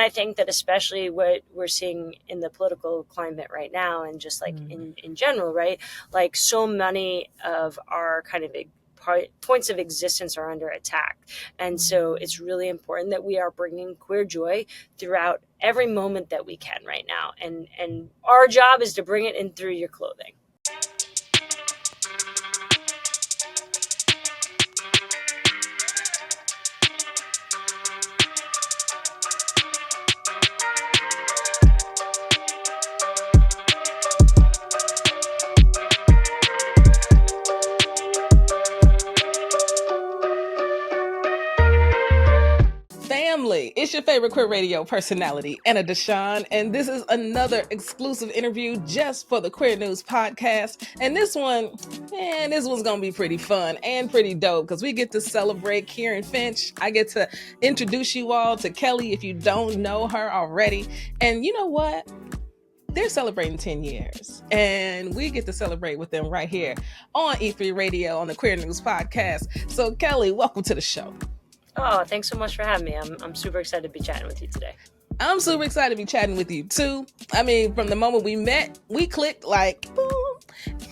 I think that especially what we're seeing in the political climate right now, and just like in general, right? Like so many of our kind of points of existence are under attack. And so it's really important that we are bringing queer joy throughout every moment that we can right now. And our job is to bring it in through your clothing. Family, it's your favorite queer radio personality, Anna DeShawn, and this is another exclusive interview just for the Queer News Podcast. And this one's gonna be pretty fun and pretty dope because we get to celebrate Kirrin Finch. I get to introduce you all to Kelly if you don't know her already. And you know what? They're celebrating 10 years, and we get to celebrate with them right here on E3 Radio on the Queer News Podcast. So, Kelly, welcome to the show. Oh, thanks so much for having me. I'm super excited to be chatting with you today. I'm super excited to be chatting with you too. I mean, from the moment we met, we clicked like boom,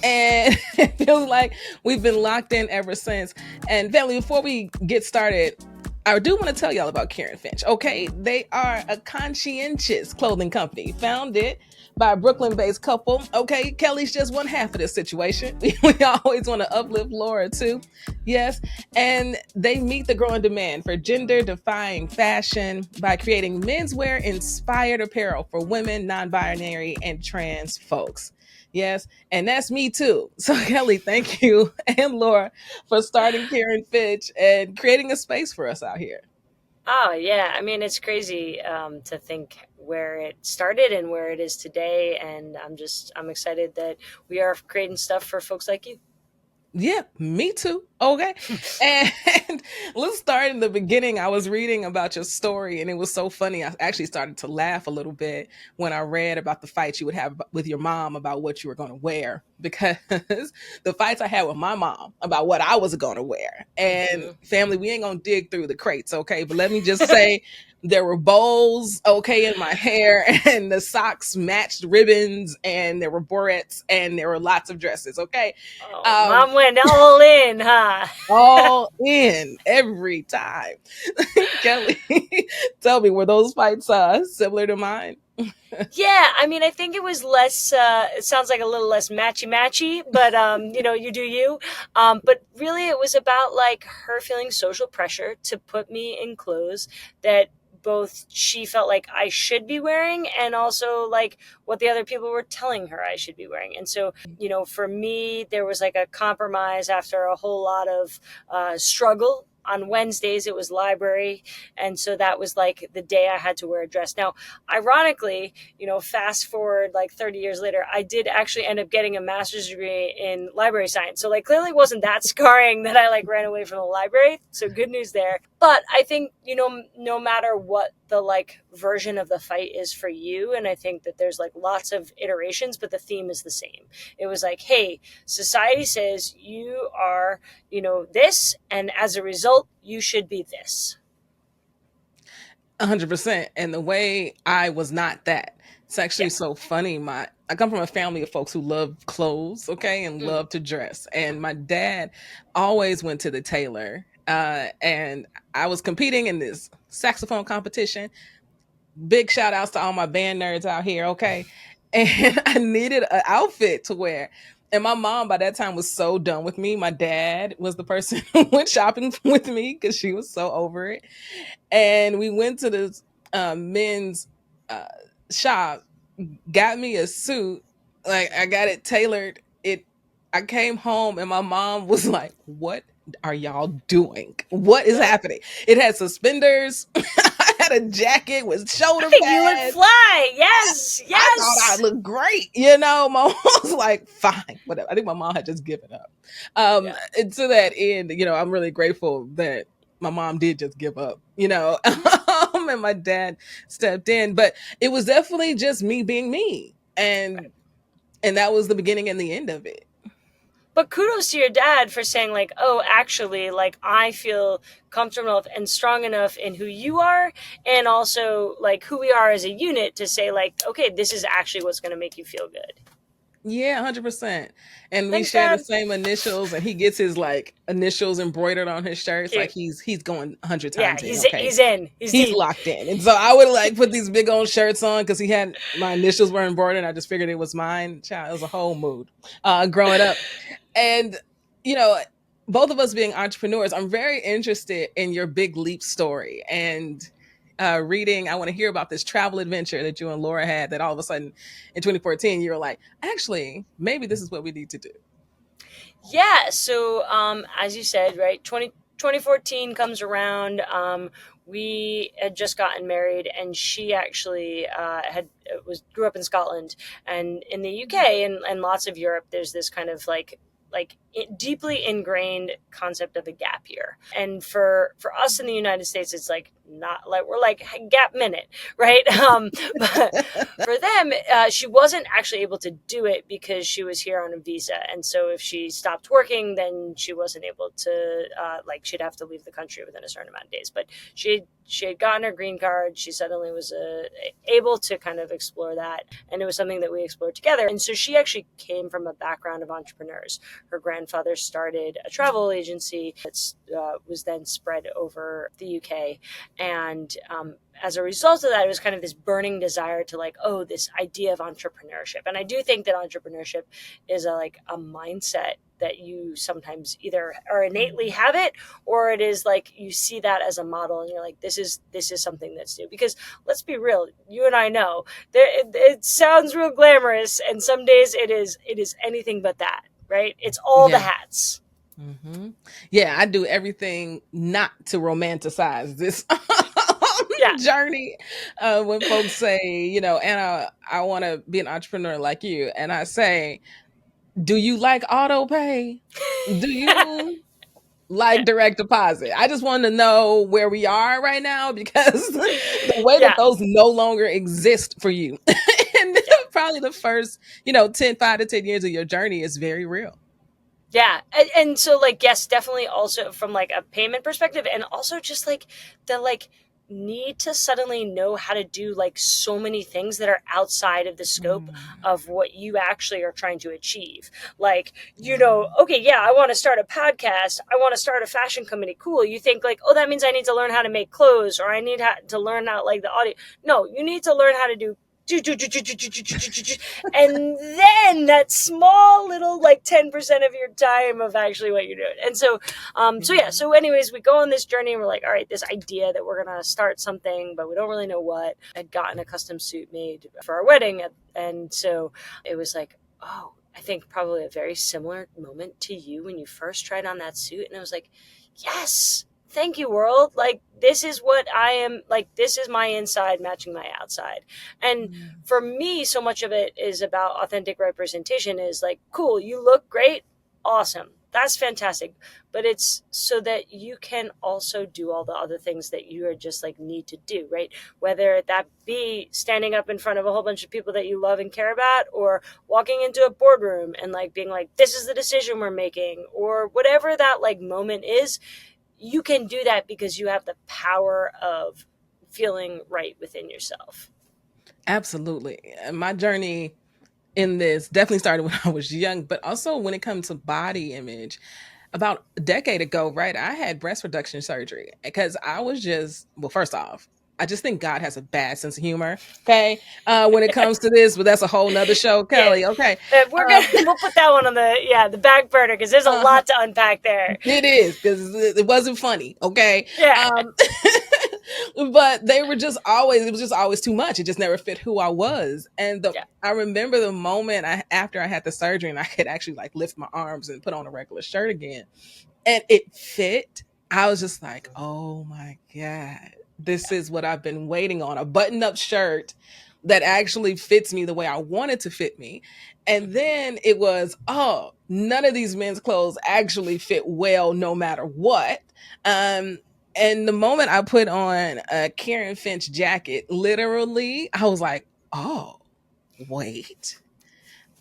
and it feels like we've been locked in ever since. And family, before we get started, I do want to tell y'all about Kirrin Finch. Okay, they are a conscientious clothing company founded by a Brooklyn-based couple. Okay, Kelly's just one half of this situation. We always want to uplift Laura too. Yes, and they meet the growing demand for gender-defying fashion by creating menswear-inspired apparel for women, non-binary, and trans folks. Yes, and that's me too. So Kelly, thank you, and Laura, for starting Kirrin Finch and creating a space for us out here. Oh, yeah. I mean, it's crazy to think where it started and where it is today. And I'm excited that we are creating stuff for folks like you. Yeah, me too. Okay. And let's start in the beginning. I was reading about your story and it was so funny. I actually started to laugh a little bit when I read about the fights you would have with your mom about what you were going to wear, because the fights I had with my mom about what I was going to wear. And family, we ain't going to dig through the crates, okay? But let me just say, there were bows, okay, in my hair, and the socks matched ribbons, and there were barrettes, and there were lots of dresses, okay? Oh, Mom went all in, huh? All in every time. Kelly, tell me, were those fights similar to mine? Yeah, I mean, I think it was less, it sounds like a little less matchy, but, you do you. But really it was about like her feeling social pressure to put me in clothes that both she felt like I should be wearing and also like what the other people were telling her I should be wearing. And so, for me, there was like a compromise after a whole lot of struggle. On Wednesdays, it was library. And so that was like the day I had to wear a dress. Now, ironically, fast forward like 30 years later, I did actually end up getting a master's degree in library science. So like clearly wasn't that scarring that I like ran away from the library. So good news there. But I think, no matter what the like version of the fight is for you, and I think that there's like lots of iterations, but the theme is the same. It was like, hey, society says you are, this, and as a result, you should be this. 100%. And the way I was not that. It's actually so funny. I come from a family of folks who love clothes, okay, and love to dress. And my dad always went to the tailor. And I was competing in this saxophone competition. Big shout outs to all my band nerds out here, okay? And I needed an outfit to wear. And my mom by that time was so done with me. My dad was the person who went shopping with me because she was so over it. And we went to this men's shop, got me a suit. Like I got it tailored. I came home and my mom was like, "What are y'all doing? What is happening?" It had suspenders. I had a jacket with shoulder pads. You look fly. Yes. I thought I looked great. My mom was like, "Fine, whatever." I think my mom had just given up. And to that end, I'm really grateful that my mom did just give up, and my dad stepped in. But it was definitely just me being me. And that was the beginning and the end of it. But kudos to your dad for saying like, oh, actually, like I feel comfortable enough and strong enough in who you are, and also like who we are as a unit to say like, okay, this is actually what's going to make you feel good. Yeah, 100%. And we Thanks, share the Dad. same initials, and he gets his like initials embroidered on his shirts. Like Cute. he's going 100 Yeah, times in. Okay, he's in. He's he's deep. locked in. And so I would like put these big old shirts on because he had my initials were embroidered. I just figured it was mine. Child, it was a whole mood growing up. And you know, both of us being entrepreneurs, I'm very interested in your big leap story and reading. I want to hear about this travel adventure that you and Laura had. That all of a sudden, in 2014, you were like, actually, maybe this is what we need to do. Yeah. So, as you said, right, 2014 comes around. We had just gotten married, and she actually had was grew up in Scotland, and in the UK and lots of Europe. There's this kind of deeply ingrained concept of a gap year, and for us in the United States, it's like not like we're like gap minute, right? But for them, she wasn't actually able to do it because she was here on a visa, and so if she stopped working, then she wasn't able to she'd have to leave the country within a certain amount of days. But she had gotten her green card. She suddenly was able to kind of explore that, and it was something that we explored together. And so she actually came from a background of entrepreneurs. Her grandfather started a travel agency that was then spread over the UK, and as a result of that, it was kind of this burning desire to like, oh, this idea of entrepreneurship. And I do think that entrepreneurship is a mindset that you sometimes either are innately have it, or it is like you see that as a model and you're like, this is something that's new. Because let's be real, you and I know it sounds real glamorous, and some days it is anything but that, right? It's all the Yeah. hats. Hmm. Yeah, I do everything not to romanticize this Yeah. journey. When folks say, Anna, I want to be an entrepreneur like you, and I say, do you like auto pay? Do you like Yeah. direct deposit? I just want to know where we are right now because the way that Yeah. those no longer exist for you, and Yeah. probably the first, 5 to 10 years of your journey is very real. Yeah. And so like, yes, definitely also from like a payment perspective, and also just like the need to suddenly know how to do like so many things that are outside of the scope Mm, of what you actually are trying to achieve. Like, yeah. okay, yeah, I want to start a podcast, I want to start a fashion company. Cool. You think like, oh, that means I need to learn how to make clothes, or I need to learn how like the audio. No, you need to learn how to do and then that small little like 10% of your time of actually what you're doing. And so yeah, so anyways, we go on this journey and we're like, all right, this idea that we're gonna start something, but we don't really know what. I'd gotten a custom suit made for our wedding, and so it was like, oh, I think probably a very similar moment to you when you first tried on that suit, and I was like, yes, thank you, world. Like, this is what I am. Like, this is my inside matching my outside. And for me, so much of it is about authentic representation. Is like, cool, you look great, awesome, that's fantastic, but it's so that you can also do all the other things that you are just like need to do, right? Whether that be standing up in front of a whole bunch of people that you love and care about, or walking into a boardroom and like being like, this is the decision we're making, or whatever that like moment is. You can do that because you have the power of feeling right within yourself. Absolutely. And my journey in this definitely started when I was young, but also when it comes to body image. About a decade ago, right, I had breast reduction surgery because I was just, well, first off, I just think God has a bad sense of humor. Okay. When it comes to this, but that's a whole nother show, Yeah, Kelly. Okay. we'll put that one on the back burner because there's a Uh, lot to unpack there. it is because it wasn't funny. Okay. Yeah. But they were just always, it was just always too much. It just never fit who I was. And Yeah. I remember the moment after I had the surgery and I could actually like lift my arms and put on a regular shirt again and it fit. I was just like, oh my God, this is what I've been waiting on, a button up shirt that actually fits me the way I wanted to fit me. And then it was, oh, none of these men's clothes actually fit well no matter what. Um, and the moment I put on a Kirrin Finch jacket, literally, I was like, oh, wait,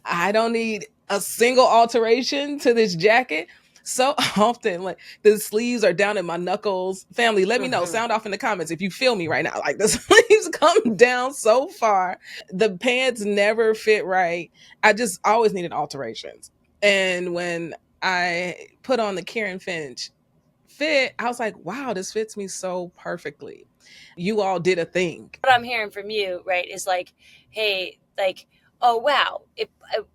I don't need a single alteration to this jacket. So often, like the sleeves are down at my knuckles. Family, let me know. Hmm. Sound off in the comments if you feel me right now. Like the sleeves come down so far. The pants never fit right. I just always needed alterations. And when I put on the Kirrin Finch fit, I was like, wow, this fits me so perfectly. You all did a thing. What I'm hearing from you, right, is like, hey, like, oh wow, it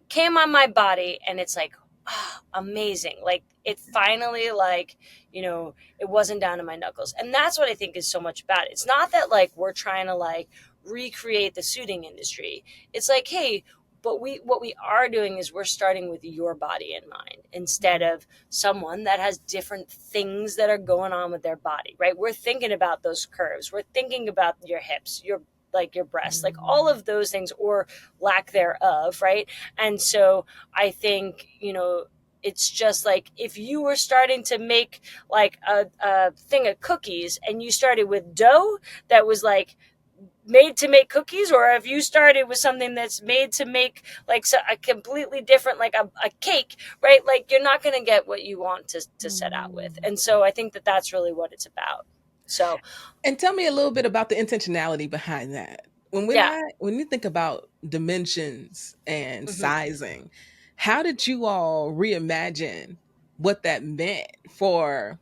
came on my body, and it's like, ah, amazing. Like it finally, like, it wasn't down to my knuckles, and that's what I think is so much about it. It's not that like we're trying to like recreate the suiting industry. It's like, hey, but what we are doing is we're starting with your body in mind instead of someone that has different things that are going on with their body, right? We're thinking about those curves. We're thinking about your hips, your breasts, like all of those things or lack thereof, right? And so I think, it's just like if you were starting to make like a thing of cookies and you started with dough that was like made to make cookies, or if you started with something that's made to make like a completely different, like a cake, right? Like you're not going to get what you want to set out with. And so I think that that's really what it's about. So And tell me a little bit about the intentionality behind that. yeah. When you think about dimensions and Hmm. sizing, how did you all reimagine what that meant for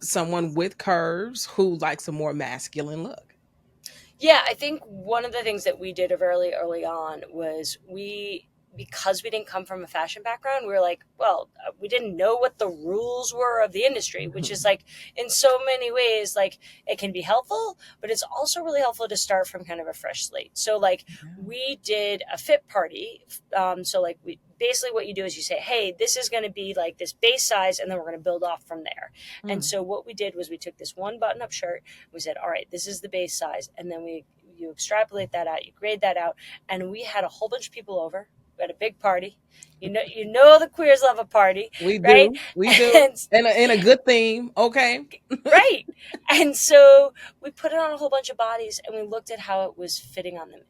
someone with curves who likes a more masculine look? Yeah, I think one of the things that we did very early on was because we didn't come from a fashion background, we were like, well, we didn't know what the rules were of the industry, which is Mhm. like in so many ways, like it can be helpful, but it's also really helpful to start from kind of a fresh slate. So like Yeah. we did a fit party. So like we basically what you do is you say, hey, this is going to be like this base size, and then we're going to build off from there. And Mm. so what we did was we took this one button up shirt, we said, all right, this is the base size. And then you extrapolate that out, you grade that out. And we had a whole bunch of people over. We had a big party. You know the queers love a party, We right? do. We do. And And a good theme. Okay. right. And so we put it on a whole bunch of bodies and we looked at how it was fitting on them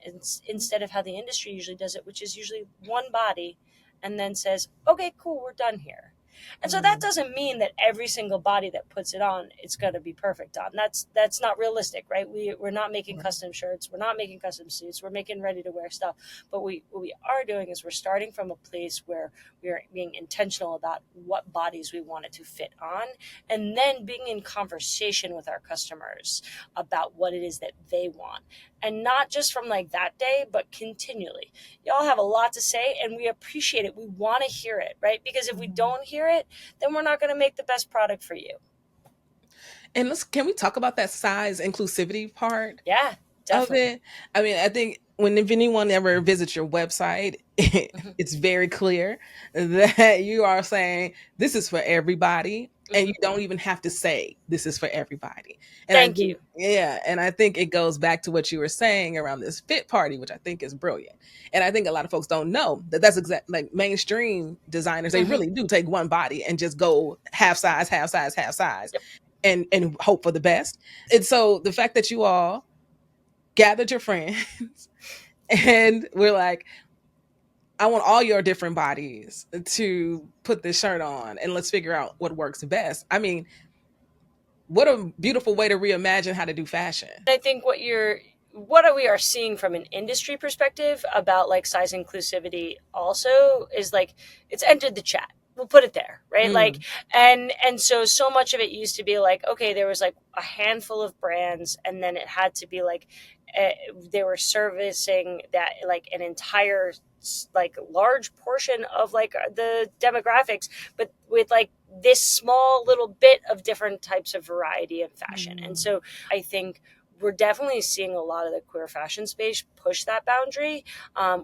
instead of how the industry usually does it, which is usually one body and then says, okay, cool, we're done here. And so that Mm. doesn't mean that every single body that puts it on, it's going to be perfect on. That's not realistic, right? We're not making Right. custom shirts. We're not making custom suits. We're making ready to wear stuff. But what we are doing is we're starting from a place where we are being intentional about what bodies we want it to fit on, and then being in conversation with our customers about what it is that they want, and not just from like that day but continually. Y'all have a lot to say and we appreciate it. We want to hear it, right? Because if we Mhm. don't hear it, then we're not going to make the best product for you. And can we talk about that size inclusivity part Yeah, of definitely. it? I mean, I think if anyone ever visits your website, Hmm. it's very clear that you are saying this is for everybody, and you Hmm. don't even have to say this is for everybody. And I Thank think, you. yeah, and I think it goes back to what you were saying around this fit party, which I think is brilliant. And I think a lot of folks don't know that that's exact like mainstream designers. They Hmm. really do take one body and just go half size, half size, half size, Yep. and hope for the best. And so the fact that you all gathered your friends and we're like, I want all your different bodies to put this shirt on and let's figure out what works best. I mean, what a beautiful way to reimagine how to do fashion. I think what we are seeing from an industry perspective about like size inclusivity also is like it's entered the chat. We'll put it there, right? Like, Mm. and so much of it used to be like, okay, there was like a handful of brands, and then it had to be like uh, they were servicing that like an entire like large portion of like the demographics, but with like this small little bit of different types of variety of fashion. And Mm. so I think we're definitely seeing a lot of the queer fashion space push that boundary,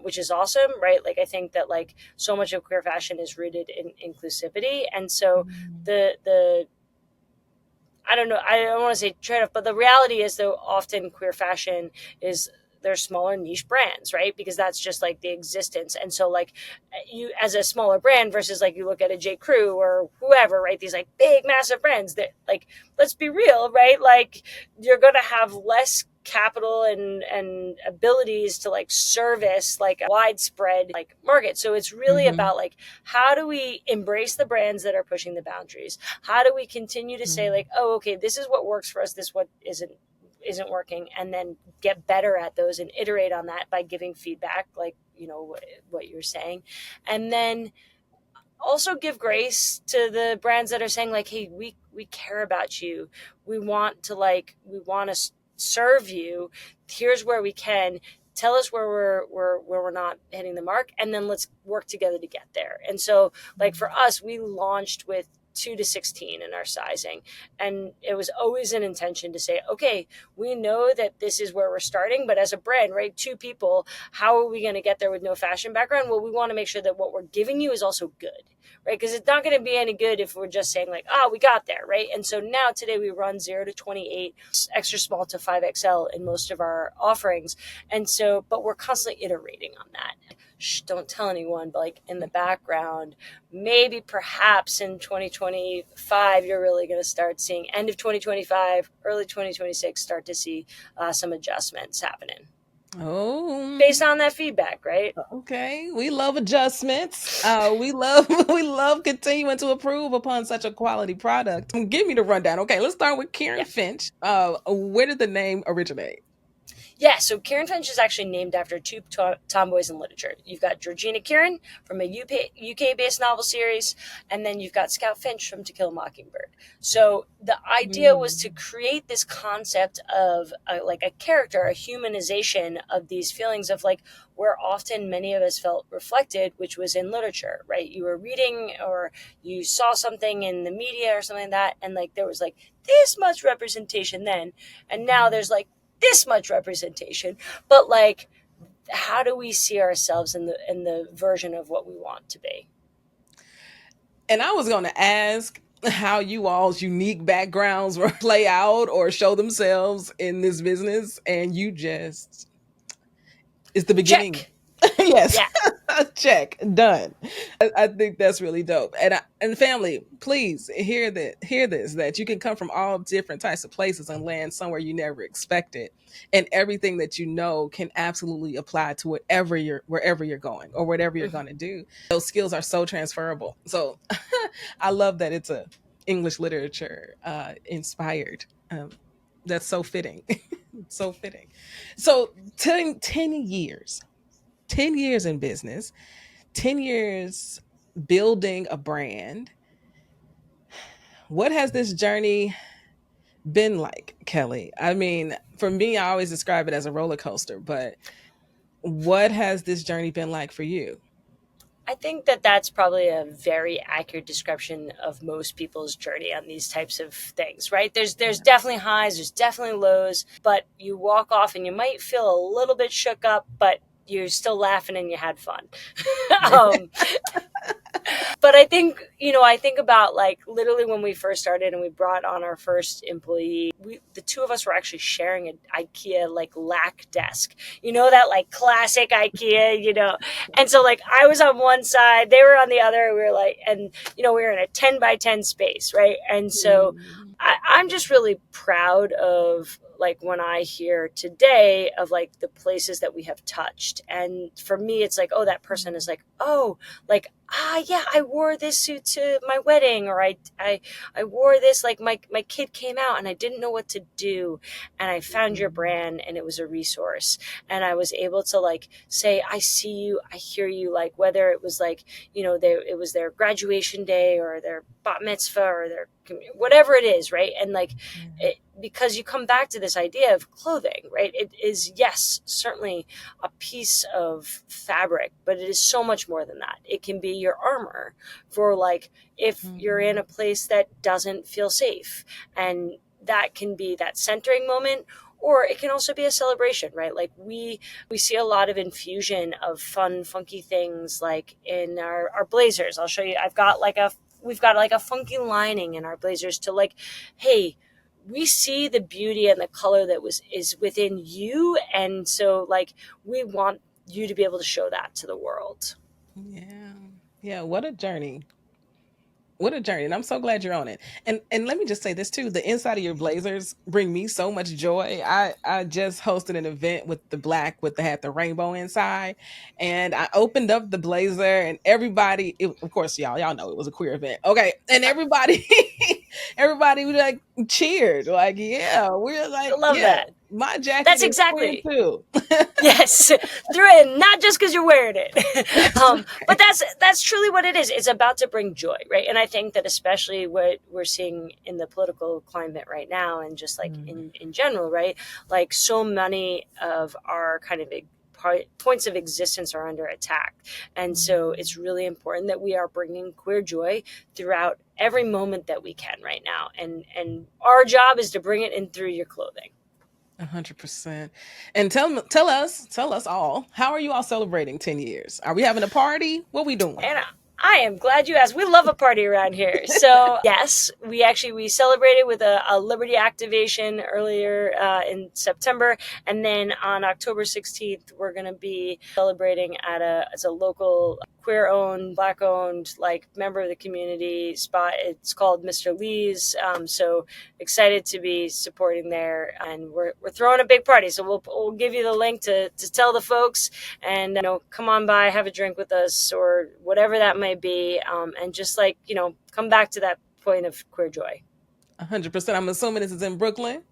which is awesome, right? Like I think that like so much of queer fashion is rooted in inclusivity, and so Mm. the I don't know, I don't want to say trade off, but the reality is though often queer fashion is they're smaller niche brands, right? Because that's just like the existence. And so like you as a smaller brand versus like you look at a J. Crew or whoever, right? These like big massive brands that like let's be real, right? Like you're gonna have less capital and abilities to like service like a widespread like market. So it's really Mm-hmm. about like, how do we embrace the brands that are pushing the boundaries? How do we continue to say like, oh, okay, this is what works for us, this what isn't working, and then get better at those and iterate on that by giving feedback, like, what you're saying. And then also give grace to the brands that are saying like, hey, we care about you, we want to serve you, here's where we can, tell us where we're not hitting the mark, and then let's work together to get there. And so like for us, we launched with 2 to 16 in our sizing, and it was always an intention to say, okay, we know that this is where we're starting, but as a brand, right, two people, how are we going to get there with no fashion background? Well, we want to make sure that what we're giving you is also good, right? Because it's not going to be any good if we're just saying like, we got there, right? And so now today we run 0 to 28, extra small to 5XL in most of our offerings. And so, but we're constantly iterating on that. Shh, don't tell anyone, but like in the background, maybe perhaps in 2025, you're really going to start seeing, end of 2025, early 2026, start to see some adjustments happening Oh, based on that feedback, right? okay. We love adjustments. We love we love continuing to improve upon such a quality product. Give me the rundown. Okay, let's start with Kirrin Yeah. Finch. Where did the name originate? Yeah, so Kirrin Finch is actually named after two tomboys in literature. You've got Georgina Kirrin from a UK-based novel series, and then you've got Scout Finch from To Kill a Mockingbird. So the idea was to create this concept of like a character, a humanization of these feelings of like where often many of us felt reflected, which was in literature, right? You were reading or you saw something in the media or something like that, and like there was like this much representation then, and now there's like this much representation, but like, how do we see ourselves in the version of what we want to be? And I was going to ask how you all's unique backgrounds play out or show themselves in this business, and you just it's the beginning. Check. Yes. Yeah. Check. Done. I think that's really dope. And family, please hear this that you can come from all different types of places and land somewhere you never expected. And everything that you know can absolutely apply to wherever you're going or whatever you're Mhm. going to do. Those skills are so transferable. So I love that it's a English literature inspired. That's so fitting. So fitting. So 10 years 10 years in business, 10 years building a brand. What has this journey been like, Kelly? I mean, for me, I always describe it as a roller coaster, but what has this journey been like for you? I think that that's probably a very accurate description of most people's journey on these types of things, right? There's definitely highs, there's definitely lows, but you walk off and you might feel a little bit shook up, but you're still laughing and you had fun. um, but I think, I think about like literally when we first started and we brought on our first employee, the two of us were actually sharing an IKEA like lack desk, that like classic IKEA. And so like I was on one side, they were on the other. We were like, and we were in a 10 by 10 space, right? And so Mm. I'm just really proud of like when I hear today of like the places that we have touched. And for me, it's like, oh, that person is like, oh, like, yeah, I wore this suit to my wedding, or I wore this, like my kid came out and I didn't know what to do. And I found your brand and it was a resource. And I was able to like say, I see you, I hear you, like whether it was like, it was their graduation day or their bat mitzvah or their whatever it is, right? And like because you come back to this idea of clothing, right? It is, yes, certainly a piece of fabric, but it is so much more than that. It can be your armor for like if you're in a place that doesn't feel safe, and that can be that centering moment, or it can also be a celebration, right? Like we see a lot of infusion of fun funky things like in our blazers. I'll show you, we've got like a funky lining in our blazers to like, hey, we see the beauty and the color that is within you, and so like we want you to be able to show that to the world. Yeah. Yeah. What a journey. What a journey. And I'm so glad you're on it. And let me just say this too. The inside of your blazers bring me so much joy. I just hosted an event with the black with the hat the rainbow inside. And I opened up the blazer and everybody of course y'all know it was a queer event. Okay. And everybody everybody was like cheered. Like, yeah, we're I like, love yeah, that. my jacket That's is queer exactly. too. Yes, through it, not just because you're wearing it. That's But that's truly what it is. It's about to bring joy, right? And I think that especially what we're seeing in the political climate right now, and just like right. in general, right? Like so many of our kind of points of existence are under attack, and so Mhm. it's really important that we are bringing queer joy throughout every moment that we can right now, and our job is to bring it in through your clothing. 100%. And tell us all, how are you all celebrating 10 years? Are we having a party? What we doing? And I am glad you asked. We love a party around here. So yes, we celebrated with a Liberty activation earlier in September, and then on October 16th, we're going to be celebrating at a local queer owned, black owned, like member of the community spot. It's called Mr. Lee's. So excited to be supporting there, and we're throwing a big party. So we'll give you the link to tell the folks, and come on by, have a drink with us, or whatever that may be, and just like come back to that point of queer joy. 100%. I'm assuming this is in Brooklyn.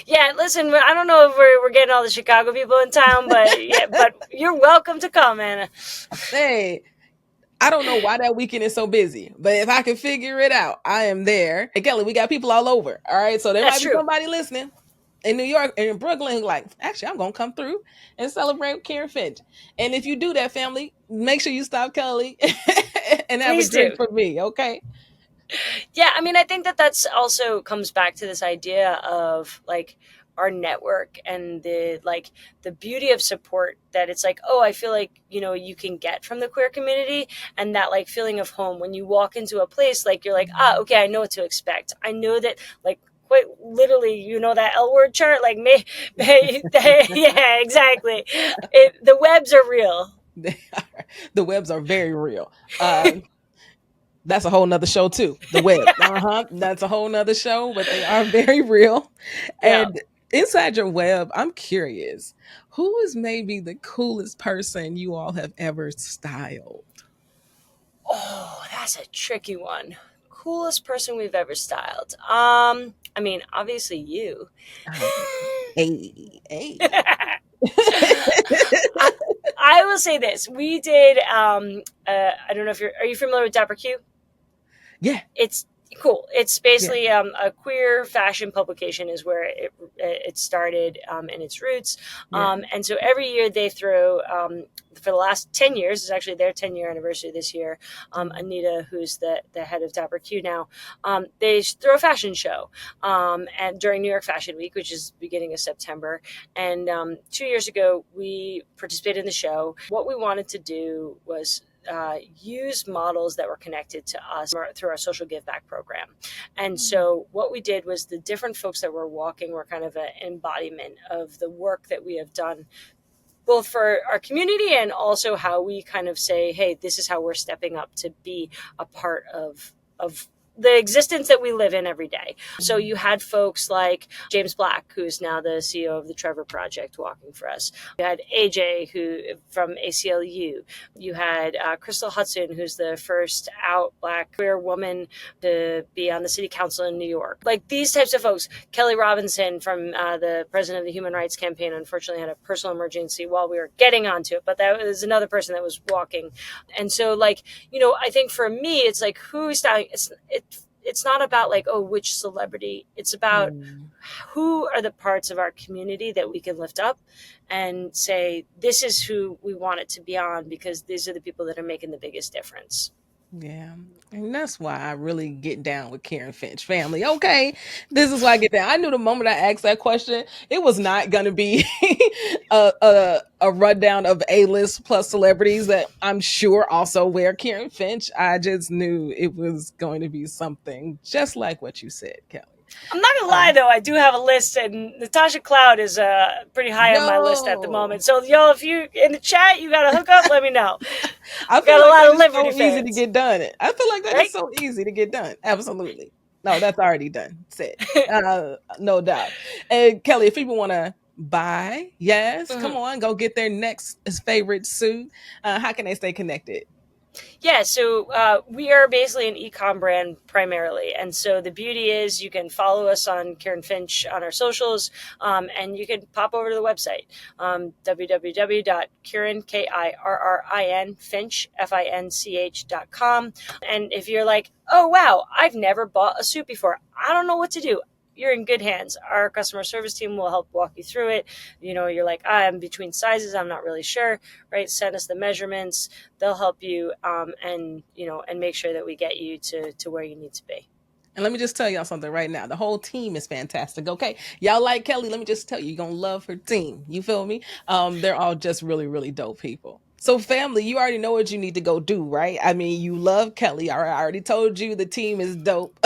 Yeah, listen, I don't know if we're getting all the Chicago people in town, but yeah, but you're welcome to come, Anna. Hey, I don't know why that weekend is so busy, but if I can figure it out, I am there. And Kelly, we got people all over. All right. So there That's might be true. somebody listening in New York and in Brooklyn, like, actually, I'm going to come through and celebrate with Kirrin Finch. And if you do that, family, make sure you stop Kelly and have a Please drink do. for me. Okay. Yeah, I mean, I think that that's also comes back to this idea of like our network and the beauty of support, that it's like, oh, I feel like you can get from the queer community, and that like feeling of home when you walk into a place, like you're like, ah, okay, I know what to expect. I know that, like, quite literally, that L word chart, like me. Yeah, exactly. The webs are real. The webs are very real. That's a whole nother show too. The web. Uh-huh. That's a whole nother show, but they are very real. Yeah. And inside your web, I'm curious, who is maybe the coolest person you all have ever styled? Oh, that's a tricky one. Coolest person we've ever styled. I mean, obviously you. Oh, hey, hey. I, I will say this. We did I don't know if are you familiar with Dapper Q? Yeah, It's cool. It's yeah, basically a queer fashion publication is where it started in its roots. yeah. And so every year they throw, for the last 10 years, it's actually their 10-year anniversary this year. Anita, who's the head of Dapper Q now, they throw a fashion show and during New York Fashion Week, which is beginning of September. And 2 years ago, we participated in the show. What we wanted to do was use models that were connected to us through our social give back program. And so what we did was the different folks that were walking were kind of an embodiment of the work that we have done, both for our community and also how we kind of say, hey, this is how we're stepping up to be a part of the existence that we live in every day. So you had folks like James Black, who's now the CEO of the Trevor Project, walking for us. You had AJ, who from ACLU. You had Crystal Hudson, who's the first out Black queer woman to be on the city council in New York. Like these types of folks. Kelly Robinson from the president of the Human Rights Campaign, unfortunately had a personal emergency while we were getting onto it, but that was another person that was walking. And so, like, I think for me, it's like who's styling. It's not about like, oh, which celebrity. It's about Mm. who are the parts of our community that we can lift up and say, this is who we want it to be on, because these are the people that are making the biggest difference. Yeah. And that's why I really get down with Kirrin Finch family. Okay. This is why I get down. I knew the moment I asked that question, it was not gonna be a rundown of A-list plus celebrities that I'm sure also wear Kirrin Finch. I just knew it was going to be something just like what you said, Kelly. I'm not gonna lie Um, though, I do have a list, and Natasha Cloud is pretty high on my list at the yo, moment. So y'all, if you in the chat, you got to hook up. Let me know. I We feel got a like lot that of is so Liberty easy to fans, get done. I feel like that is right? so easy to get done. Absolutely. No, that's already done. Said. No doubt. And Kelly, if people want to buy, yes, come Mhm. on, go get their next favorite suit. How can they stay connected? Yeah, so we are basically an e-com brand primarily, and so the beauty is you can follow us on Kirrin Finch on our socials, and you can pop over to the website, www.kirrin Finch finch.com. And if you're like, oh wow, I've never bought a suit before, I don't know what to do, you're in good hands. Our customer service team will help walk you through it. You're like, I'm between sizes, I'm not really sure, right? Send us the measurements, they'll help you, and make sure that we get you to where you need to be. And let me just tell y'all something right now. The whole team is fantastic. Okay. Y'all like Kelly. Let me just tell you, you're going to love her team. You feel me? They're all just really, really dope people. So, family, you already know what you need to go do, right? I mean, you love Kelly. I already told you the team is dope.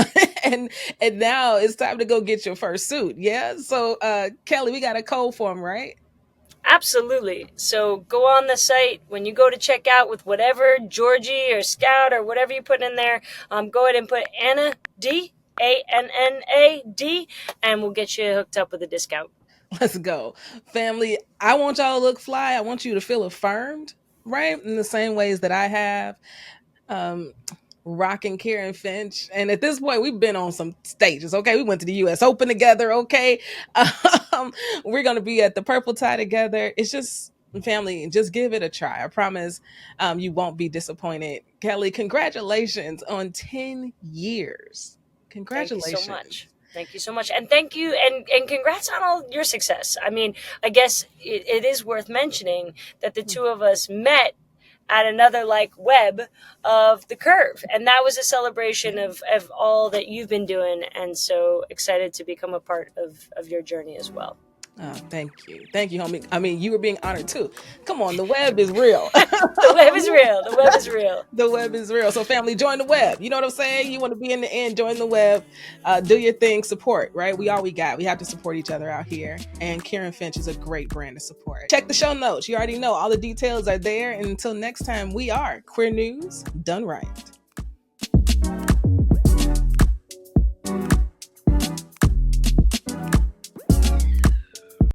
and now it's time to go get your first suit. Yeah. So, Kelly, we got a code for him, right? Absolutely. So go on the site when you go to check out with whatever Georgie or Scout or whatever you put in there. Go ahead and put Anna D, ANNAD, and we'll get you hooked up with a discount. Let's go. Family, I want y'all to look fly. I want you to feel affirmed, right? In the same ways that I have. Um, rocking Kirrin Finch. And at this point, we've been on some stages. Okay, we went to the U.S. Open together. Okay, we're gonna be at the Purple Tie together. It's just family. Just give it a try. I promise, you won't be disappointed. Kelly, congratulations on 10 years. Thank you so Congratulations. much. Thank you so much. And thank you. And congrats on all your success. I mean, I guess it is worth mentioning that the two of us met at another like web of the curve, and that was a celebration of all that you've been doing, and so excited to become a part of your journey as well. Oh, thank you, homie. I mean, you were being honored too. Come on, the web is real. The web is real. The web is real. The web is real. So, family, join the web. You know what I'm saying? You want to be in the end, join the web. Do your thing, support, right? We all we got. We have to support each other out here. And Kirrin Finch is a great brand to support. Check the show notes. You already know all the details are there. And until next time, we are Queer News Done Right.